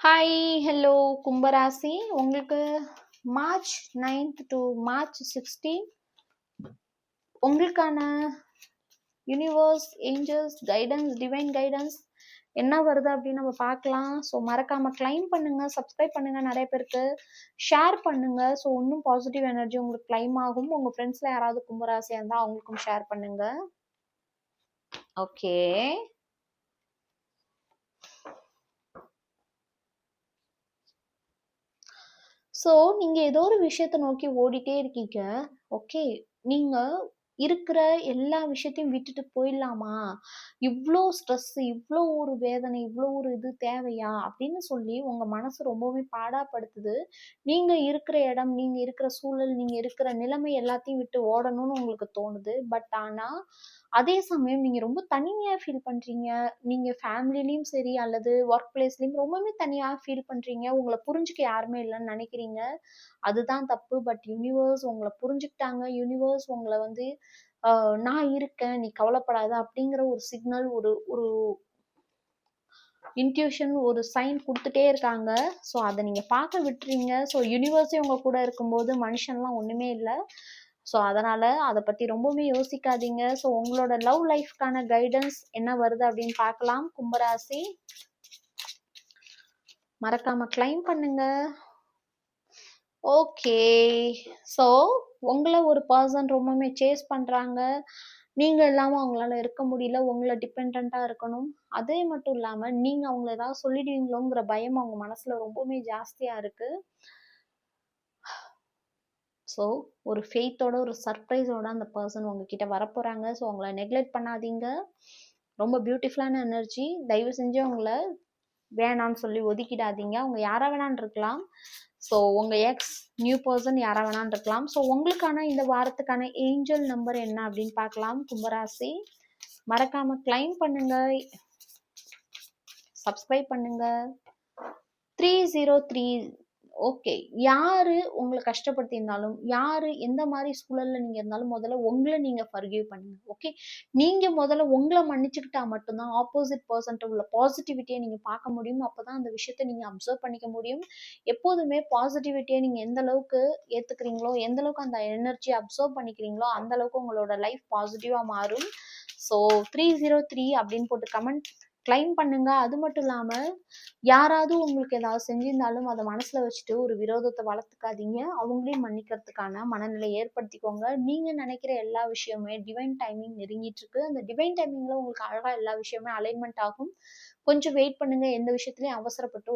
Hi hello கும்பராசி. உங்களுக்கு March 9th to March 16 உங்களுக்கான universe, angels, guidance, divine guidance என்ன வருது அப்படின்னு நம்ம பார்க்கலாம். ஸோ மறக்காம கிளைம் பண்ணுங்க, சப்ஸ்கிரைப் பண்ணுங்க, நிறைய பேருக்கு ஷேர் பண்ணுங்க. ஸோ இன்னும் பாசிட்டிவ் எனர்ஜி உங்களுக்கு கிளைம் ஆகும். உங்க ஃப்ரெண்ட்ஸ்ல யாராவது கும்பராசியா இருந்தால் அவங்களுக்கும் ஷேர் பண்ணுங்க. ஓகே, ஸோ நீங்க ஏதோ ஒரு விஷயத்த நோக்கி ஓடிட்டே இருக்கீங்க. ஓகே, நீங்க இருக்கிற எல்லா விஷயத்தையும் விட்டுட்டு போயிடலாமா, இவ்வளோ ஸ்ட்ரெஸ், இவ்வளோ ஒரு வேதனை, இவ்வளோ ஒரு இது தேவையா அப்படின்னு சொல்லி உங்க மனசு ரொம்பவே பாடாப்படுத்துது. நீங்க இருக்கிற இடம், நீங்க இருக்கிற சூழல், நீங்க இருக்கிற நிலைமை எல்லாத்தையும் விட்டு ஓடணும்னு உங்களுக்கு தோணுது. பட் ஆனா அதே சமயம் நீங்க ரொம்ப தனிமையா ஃபீல் பண்றீங்க. நீங்க ஃபேமிலிலயும் சரி அல்லது ஒர்க் பிளேஸ்லயும் ரொம்பவே தனியா ஃபீல் பண்றீங்க. உங்களை புரிஞ்சுக்க யாருமே இல்லைன்னு நினைக்கிறீங்க. அதுதான் தப்பு. பட் யூனிவர்ஸ் உங்களை புரிஞ்சுக்கிட்டாங்க. யூனிவர்ஸ் உங்களை வந்து நான் இருக்கேன், நீ கவலைப்படாத அப்படிங்கிற ஒரு சிக்னல், ஒரு ஒரு இன்ட்யூஷன், ஒரு சைன் கொடுத்துட்டே இருக்காங்க. ஸோ அதை நீங்க பார்க்க விட்டுறீங்க. ஸோ யூனிவர்ஸே உங்க கூட இருக்கும்போது மனுஷன்லாம் ஒண்ணுமே இல்லை. ஸோ அதனால அதை பத்தி ரொம்பவே யோசிக்காதீங்க. ஸோ உங்களோட லவ் லைஃப்கான கைடன்ஸ் என்ன வருது அப்படின்னு பார்க்கலாம். கும்பராசி மறக்காம கிளைம் பண்ணுங்க. ஓகே, ஸோ உங்களை ஒரு பர்சன் ரொம்பவுமே சேஸ் பண்றாங்க. நீங்க இல்லாம அவங்களால இருக்க முடியல. உங்களை டிபெண்டா இருக்கணும். அதே மட்டும் இல்லாம நீங்க அவங்கள ஏதாவது சொல்லிடுவீங்களோங்கிற பயம் அவங்க மனசுல ரொம்பவுமே ஜாஸ்தியா இருக்கு. ஸோ ஒரு ஃபெய்த்தோட, ஒரு சர்ப்ரைஸோட அந்த பர்சன் உங்ககிட்ட வரப்போறாங்க. ஸோ அவங்கள நெக்லெக்ட் பண்ணாதீங்க. ரொம்ப பியூட்டிஃபுல்லான எனர்ஜி. தயவு செஞ்சு அவங்கள வேணான்னு சொல்லி ஒதுக்கிடாதீங்க. அவங்க யாரா வேணான்னு இருக்கலாம். ஸோ உங்க எக்ஸ், நியூ பர்சன் யாரா வேணான்னு இருக்கலாம். ஸோ உங்களுக்கான இந்த வாரத்துக்கான ஏஞ்சல் நம்பர் என்ன அப்படின்னு பார்க்கலாம். கும்பராசி மறக்காம கிளைம் பண்ணுங்க, சப்ஸ்கிரைப் பண்ணுங்க. 303. ஓகே, யாரு உங்களை கஷ்டப்படுத்தியிருந்தாலும், யாரு எந்த மாதிரி சூழல்ல நீங்க இருந்தாலும் முதல்ல உங்களை நீங்க ஃபர்கிவ் பண்ணுங்க. ஓகே, நீங்க முதல்ல உங்களை மன்னிச்சுக்கிட்டா மட்டும்தான் ஆப்போசிட் பர்சன்ட்ட உள்ள பாசிட்டிவிட்டியை நீங்க பார்க்க முடியும். அப்பதான் அந்த விஷயத்தை நீங்க அப்சர்வ் பண்ணிக்க முடியும். எப்போதுமே பாசிட்டிவிட்டியை நீங்க எந்த அளவுக்கு ஏத்துக்கிறீங்களோ, எந்த அளவுக்கு அந்த எனர்ஜி அப்சர்வ் பண்ணிக்கிறீங்களோ, அந்த அளவுக்கு உங்களோட லைஃப் பாசிட்டிவா மாறும். ஸோ 303 அப்படின்னு போட்டு கமெண்ட் கிளைம் பண்ணுங்க. அது மட்டும் இல்லாம யாராவது உங்களுக்கு ஏதாவது செஞ்சிருந்தாலும் அதை மனசுல வச்சுட்டு ஒரு விரோதத்தை வளர்த்துக்காதீங்க. அவங்களையும் மன்னிக்கிறதுக்கான மனநிலையை ஏற்படுத்திக்கோங்க. நீங்க நினைக்கிற எல்லா விஷயமே டிவைன் டைமிங் நெருங்கிட்டு இருக்கு. அந்த டிவைன் டைமிங்ல உங்களுக்கு அழகா எல்லா விஷயமே அலைன்மெண்ட் ஆகும். கொஞ்சம் வெயிட் பண்ணுங்க. எந்த விஷயத்துலயும் அவசரப்பட்டு